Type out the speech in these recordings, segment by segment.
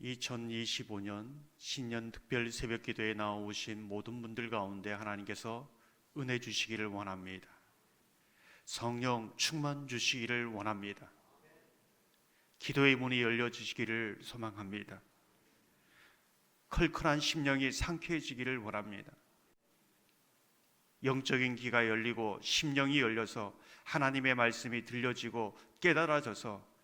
2025년 신년 특별 새벽 기도에 나오신 모든 분들 가운데 하나님께서 은혜 주시기를 원합니다. 성령 충만 주시기를 원합니다. 기도의 문이 열려주시기를 소망합니다. 컬컬한 심령이 상쾌해지기를 원합니다. 영적인 귀가 열리고 심령이 열려서 하나님의 말씀이 들려지고 깨달아져서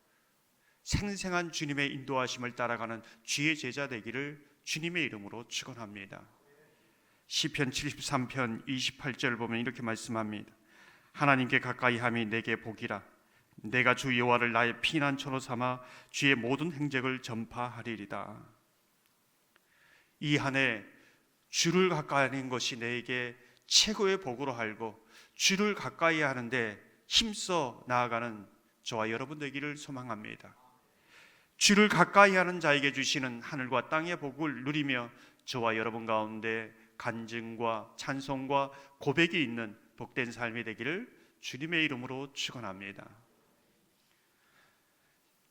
생생한 주님의 인도하심을 따라가는 주의 제자 되기를 주님의 이름으로 축원합니다. 시편 73편 28절 보면 이렇게 말씀합니다. 하나님께 가까이함이 내게 복이라. 내가 주 여호와를 나의 피난처로 삼아 주의 모든 행적을 전파하리이다. 이 한 해 주를 가까이 하는 것이 내게 최고의 복으로 알고 주를 가까이 하는데 힘써 나아가는 저와 여러분 되기를 소망합니다. 주를 가까이 하는 자에게 주시는 하늘과 땅의 복을 누리며 저와 여러분 가운데 간증과 찬송과 고백이 있는 복된 삶이 되기를 주님의 이름으로 축원합니다.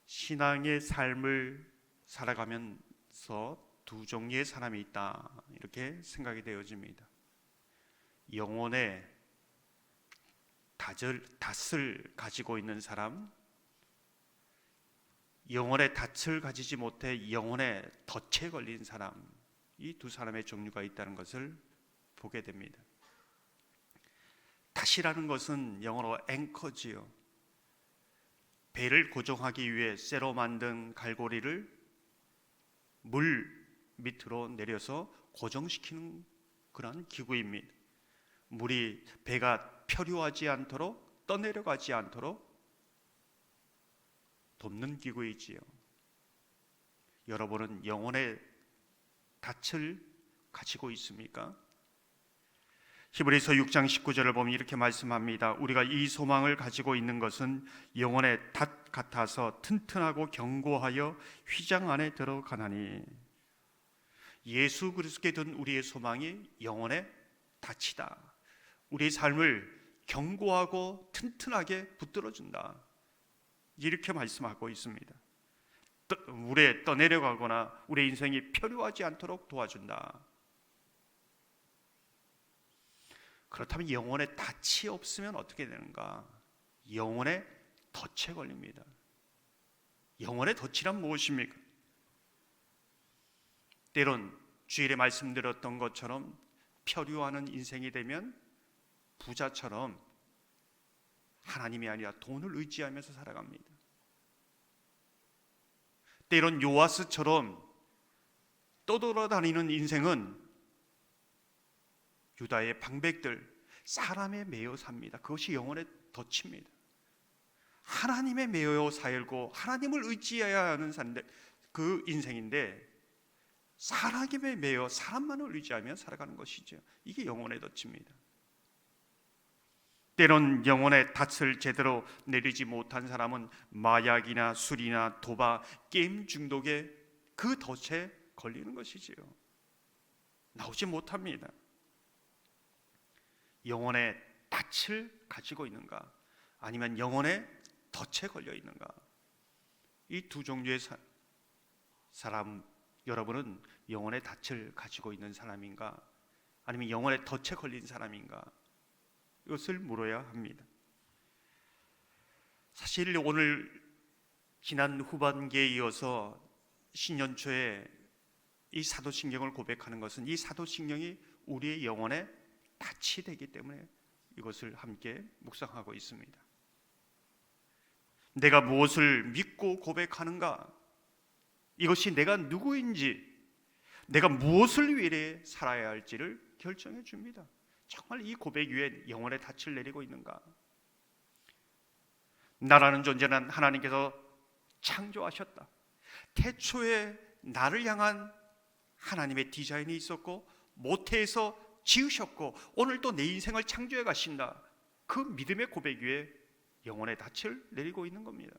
신앙의 삶을 살아가면서 두 종류의 사람이 있다, 이렇게 생각이 되어집니다. 영혼의 닷을 가지고 있는 사람, 영혼의 닷을 가지지 못해 영혼의 덫에 걸린 사람, 이 두 사람의 종류가 있다는 것을 보게 됩니다. 닷이라는 것은 영어로 앵커지요. 배를 고정하기 위해 쇠로 만든 갈고리를 물 밑으로 내려서 고정시키는 그런 기구입니다. 물이 배가漂流하지 않도록, 떠내려가지 않도록 돕는 기구이지요. 여러분은 영혼의 닻을 가지고 있습니까? 히브리서 6장 19절을 보면 이렇게 말씀합니다. 우리가 이 소망을 가지고 있는 것은 영혼의 닷 같아서 튼튼하고 견고하여 휘장 안에 들어가나니. 예수 그리스도께 둔 우리의 소망이 영혼의 닷이다. 우리의 삶을 견고하고 튼튼하게 붙들어준다, 이렇게 말씀하고 있습니다. 물에 떠내려가거나 우리의 인생이 표류하지 않도록 도와준다. 그렇다면 영혼의 닻이 없으면 어떻게 되는가? 영혼의 덫에 걸립니다. 영혼의 덫이란 무엇입니까? 때론 주일에 말씀드렸던 것처럼 표류하는 인생이 되면 부자처럼 하나님이 아니라 돈을 의지하면서 살아갑니다. 때론 요아스처럼 떠돌아다니는 인생은 유다의 방백들, 사람에 매여 삽니다. 그것이 영혼의 덫입니다. 하나님에 매여 살고 하나님을 의지해야 하는 그 인생인데 사람에 매여 사람만을 의지하며 살아가는 것이죠. 이게 영혼의 덫입니다. 때론 영혼의 덫을 제대로 내리지 못한 사람은 마약이나 술이나 도박, 게임 중독의 그 덫에 걸리는 것이지요. 나오지 못합니다. 영혼의 덫을 가지고 있는가, 아니면 영혼의 덫에 걸려 있는가? 이 두 종류의 사람, 여러분은 영혼의 덫을 가지고 있는 사람인가, 아니면 영혼의 덫에 걸린 사람인가? 이것을 물어야 합니다. 사실 오늘 지난 후반기에 이어서 신년초에 이 사도신경을 고백하는 것은 이 사도신경이 우리의 영혼의 닻이 되기 때문에 이것을 함께 묵상하고 있습니다. 내가 무엇을 믿고 고백하는가? 이것이 내가 누구인지, 내가 무엇을 위해 살아야 할지를 결정해 줍니다. 정말 이 고백 위에 영혼의 닻을 내리고 있는가? 나라는 존재는 하나님께서 창조하셨다. 태초에 나를 향한 하나님의 디자인이 있었고 모태에서 지으셨고 오늘 또 내 인생을 창조해 가신다. 그 믿음의 고백 위에 영혼의 닻을 내리고 있는 겁니다.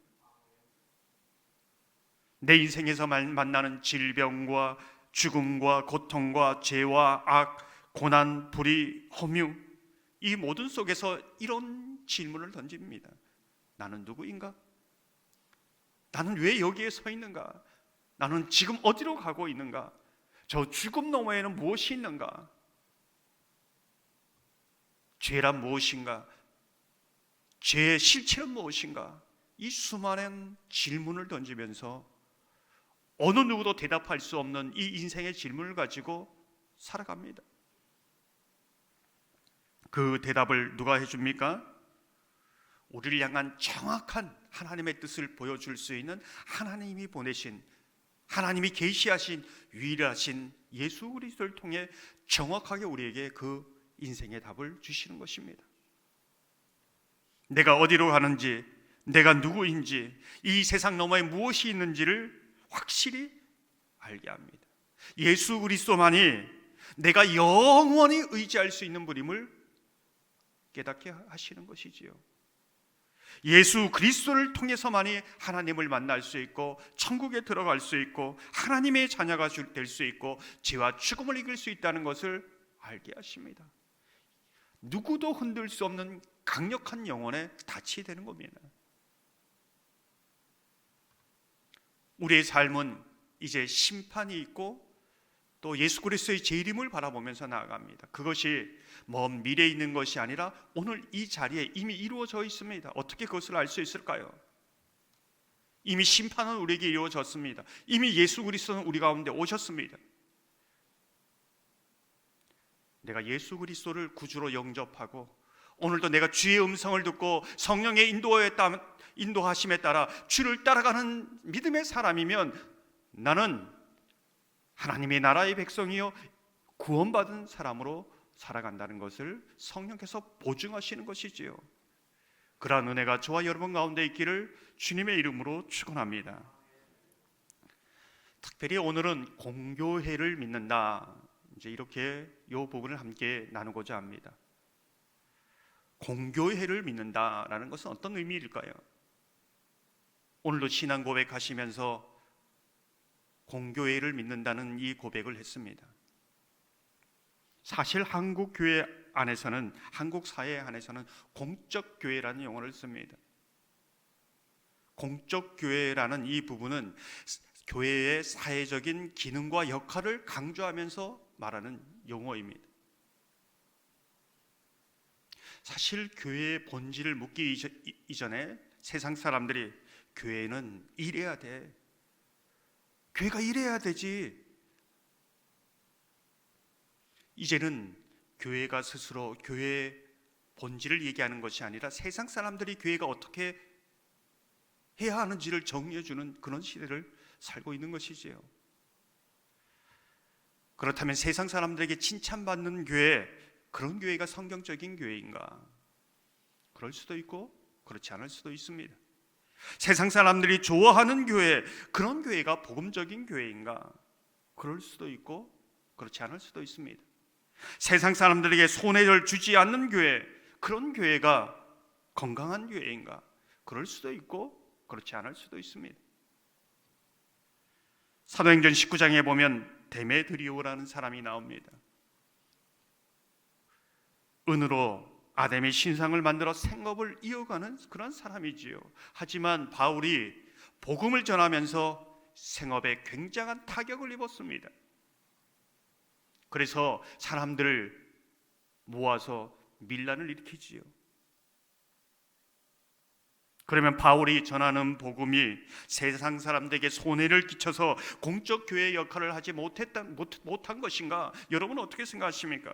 내 인생에서 만나는 질병과 죽음과 고통과 죄와 악, 고난, 불의, 허무, 이 모든 속에서 이런 질문을 던집니다. 나는 누구인가? 나는 왜 여기에 서 있는가? 나는 지금 어디로 가고 있는가? 저 죽음 너머에는 무엇이 있는가? 죄란 무엇인가? 죄의 실체는 무엇인가? 이 수많은 질문을 던지면서 어느 누구도 대답할 수 없는 이 인생의 질문을 가지고 살아갑니다. 그 대답을 누가 해줍니까? 우리를 향한 정확한 하나님의 뜻을 보여줄 수 있는 하나님이 보내신, 하나님이 계시하신 유일하신 예수 그리스도를 통해 정확하게 우리에게 그 인생의 답을 주시는 것입니다. 내가 어디로 가는지, 내가 누구인지, 이 세상 너머에 무엇이 있는지를 확실히 알게 합니다. 예수 그리스도만이 내가 영원히 의지할 수 있는 분임을 깨닫게 하시는 것이지요. 예수 그리스도를 통해서만이 하나님을 만날 수 있고 천국에 들어갈 수 있고 하나님의 자녀가 될 수 있고 죄와 죽음을 이길 수 있다는 것을 알게 하십니다. 누구도 흔들 수 없는 강력한 영혼의 닻이 되는 겁니다. 우리의 삶은 이제 심판이 있고 또 예수 그리스도의 재림을 바라보면서 나아갑니다. 그것이 먼 미래에 있는 것이 아니라 오늘 이 자리에 이미 이루어져 있습니다. 어떻게 그것을 알 수 있을까요? 이미 심판은 우리에게 이루어졌습니다. 이미 예수 그리스도는 우리 가운데 오셨습니다. 내가 예수 그리스도를 구주로 영접하고 오늘도 내가 주의 음성을 듣고 성령의 인도하심에 따라 주를 따라가는 믿음의 사람이면 나는 하나님의 나라의 백성이요 구원받은 사람으로 살아간다는 것을 성령께서 보증하시는 것이지요. 그러한 은혜가 저와 여러분 가운데 있기를 주님의 이름으로 축원합니다. 특별히 오늘은 공교회를 믿는다, 이제 이렇게 이 부분을 함께 나누고자 합니다. 공교회를 믿는다라는 것은 어떤 의미일까요? 오늘도 신앙 고백하시면서 공교회를 믿는다는 이 고백을 했습니다. 사실 한국 교회 안에서는, 한국 사회 안에서는 공적 교회라는 용어를 씁니다. 공적 교회라는 이 부분은 교회의 사회적인 기능과 역할을 강조하면서 말하는 용어입니다. 사실 교회의 본질을 묻기 이전에 세상 사람들이 교회는 이래야 돼, 교회가 이래야 되지, 이제는 교회가 스스로 교회의 본질을 얘기하는 것이 아니라 세상 사람들이 교회가 어떻게 해야 하는지를 정리해주는 그런 시대를 살고 있는 것이지요. 그렇다면 세상 사람들에게 칭찬받는 교회, 그런 교회가 성경적인 교회인가? 그럴 수도 있고 그렇지 않을 수도 있습니다. 세상 사람들이 좋아하는 교회, 그런 교회가 복음적인 교회인가? 그럴 수도 있고 그렇지 않을 수도 있습니다. 세상 사람들에게 손해를 주지 않는 교회, 그런 교회가 건강한 교회인가? 그럴 수도 있고 그렇지 않을 수도 있습니다. 사도행전 19장에 보면 데메드리오라는 사람이 나옵니다. 은으로 아담의 신상을 만들어 생업을 이어가는 그런 사람이지요. 하지만 바울이 복음을 전하면서 생업에 굉장한 타격을 입었습니다. 그래서 사람들을 모아서 밀란을 일으키지요. 그러면 바울이 전하는 복음이 세상 사람들에게 손해를 끼쳐서 공적 교회의 역할을 하지 못한 것인가? 여러분은 어떻게 생각하십니까?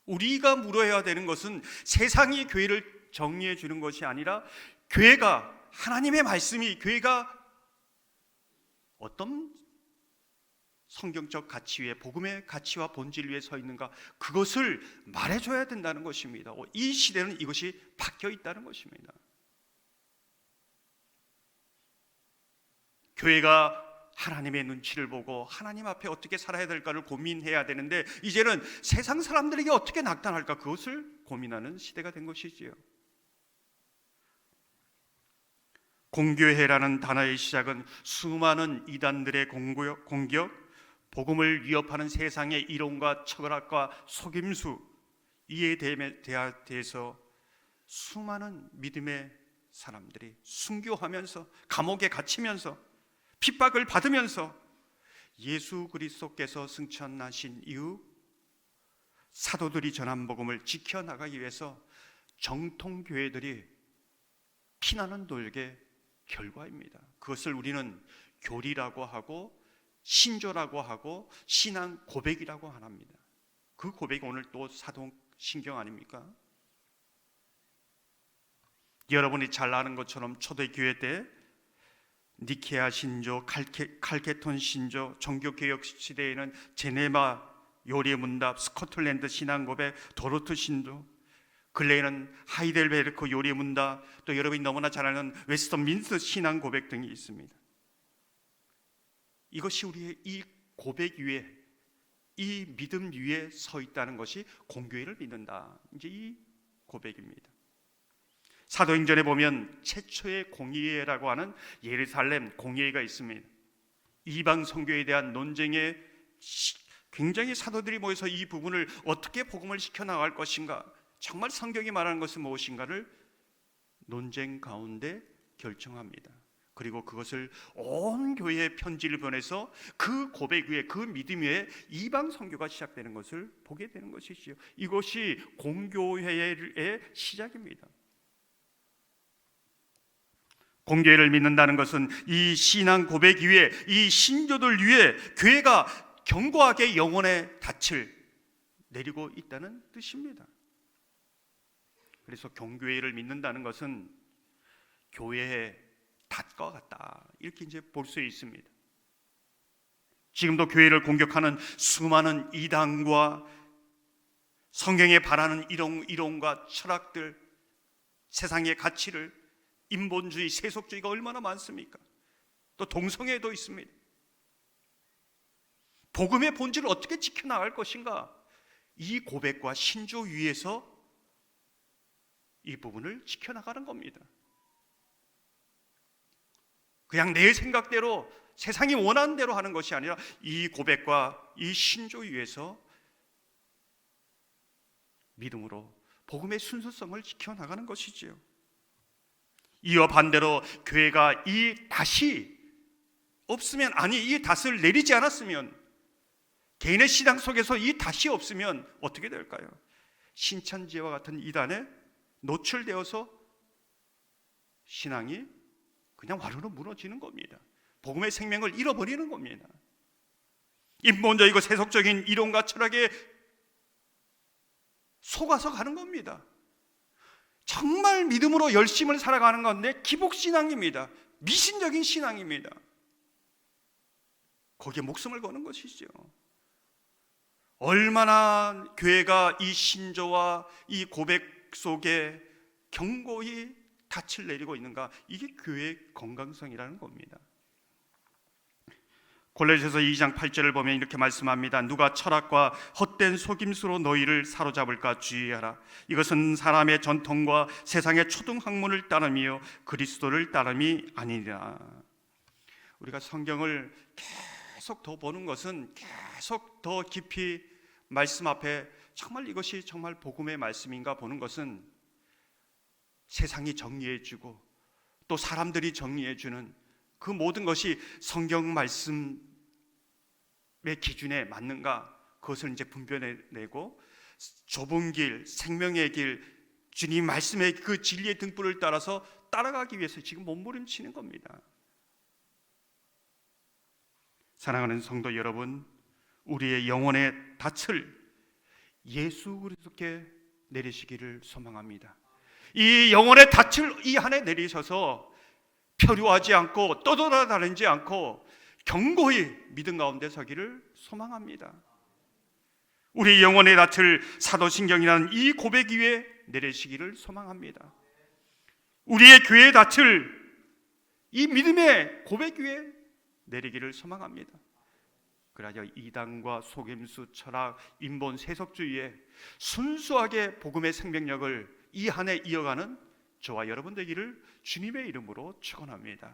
우리가 물어야 되는 것은 세상이 교회를 정리해 주는 것이 아니라 교회가, 하나님의 말씀이 교회가 어떤 성경적 가치 위에, 복음의 가치와 본질 위에 서 있는가, 그것을 말해줘야 된다는 것입니다. 이 시대는 이것이 바뀌어 있다는 것입니다. 교회가 하나님의 눈치를 보고 하나님 앞에 어떻게 살아야 될까를 고민해야 되는데 이제는 세상 사람들에게 어떻게 나타날까, 그것을 고민하는 시대가 된 것이지요. 공교회라는 단어의 시작은 수많은 이단들의 공격, 복음을 위협하는 세상의 이론과 철학과 속임수, 이에 대해서 수많은 믿음의 사람들이 순교하면서 감옥에 갇히면서 핍박을 받으면서 예수 그리스도께서 승천하신 이후 사도들이 전한 복음을 지켜나가기 위해서 정통교회들이 피나는 돌게 결과입니다. 그것을 우리는 교리라고 하고 신조라고 하고 신앙 고백이라고 합니다. 그 고백이 오늘 또 사도신경 아닙니까? 여러분이 잘 아는 것처럼 초대교회 때 니케아 신조, 칼케톤 신조, 종교개혁 시대에는 제네바 요리의 문답, 스코틀랜드 신앙고백, 도로트 신조, 근래에는 하이델베르크 요리의 문답, 또 여러분이 너무나 잘 아는 웨스터민스터 신앙고백 등이 있습니다. 이것이 우리의 이 고백 위에, 이 믿음 위에 서 있다는 것이 공교회를 믿는다, 이제 이 고백입니다. 사도행전에 보면 최초의 공의회라고 하는 예루살렘 공의회가 있습니다. 이방 선교에 대한 논쟁에 굉장히 사도들이 모여서 이 부분을 어떻게 복음을 시켜나갈 것인가, 정말 성경이 말하는 것은 무엇인가를 논쟁 가운데 결정합니다. 그리고 그것을 온 교회에 편지를 보내서 그 고백 위에, 그 믿음 위에 이방 선교가 시작되는 것을 보게 되는 것이지요. 이것이 공교회의 시작입니다. 공교회를 믿는다는 것은 이 신앙 고백 위에, 이 신조들 위에 교회가 견고하게 영혼의 닻을 내리고 있다는 뜻입니다. 그래서 공교회를 믿는다는 것은 교회의 닻과 같다, 이렇게 이제 볼 수 있습니다. 지금도 교회를 공격하는 수많은 이단과 성경에 바라는 이론과 철학들, 세상의 가치를, 인본주의, 세속주의가 얼마나 많습니까? 또 동성애도 있습니다. 복음의 본질을 어떻게 지켜나갈 것인가? 이 고백과 신조 위에서 이 부분을 지켜나가는 겁니다. 그냥 내 생각대로, 세상이 원하는 대로 하는 것이 아니라 이 고백과 이 신조 위에서 믿음으로 복음의 순수성을 지켜나가는 것이지요. 이와 반대로 교회가 이 닻이 없으면, 아니 이 닻을 내리지 않았으면, 개인의 신앙 속에서 이 닻이 없으면 어떻게 될까요? 신천지와 같은 이단에 노출되어서 신앙이 그냥 와르르 무너지는 겁니다. 복음의 생명을 잃어버리는 겁니다. 인본적이고 세속적인 이론과 철학에 속아서 가는 겁니다. 정말 믿음으로 열심을 살아가는 건데 기복신앙입니다. 미신적인 신앙입니다. 거기에 목숨을 거는 것이죠. 얼마나 교회가 이 신조와 이 고백 속에 견고히 닻을 내리고 있는가, 이게 교회의 건강성이라는 겁니다. 골로새서 2장 8절을 보면 이렇게 말씀합니다. 누가 철학과 헛된 속임수로 너희를 사로잡을까 주의하라. 이것은 사람의 전통과 세상의 초등학문을 따름이요 그리스도를 따름이 아니라. 우리가 성경을 계속 더 보는 것은, 계속 더 깊이 말씀 앞에 정말 이것이 정말 복음의 말씀인가 보는 것은, 세상이 정리해주고 또 사람들이 정리해주는 그 모든 것이 성경 말씀의 기준에 맞는가, 그것을 이제 분별해내고 좁은 길, 생명의 길, 주님 말씀의 그 진리의 등불을 따라서 따라가기 위해서 지금 몸부림치는 겁니다. 사랑하는 성도 여러분, 우리의 영혼의 닻을 예수 그리스도께 내리시기를 소망합니다. 이 영혼의 닻을 이 안에 내리셔서 표류하지 않고 떠돌아다니지 않고 견고히 믿음 가운데 서기를 소망합니다. 우리 영혼의 닻을 사도신경이라는 이 고백 위에 내리시기를 소망합니다. 우리의 교회의 닻을 이 믿음의 고백 위에 내리기를 소망합니다. 그래야 이단과 속임수, 철학, 인본, 세속주의에 순수하게 복음의 생명력을 이 한 해 이어가는 저와 여러분 되기를 주님의 이름으로 축원합니다.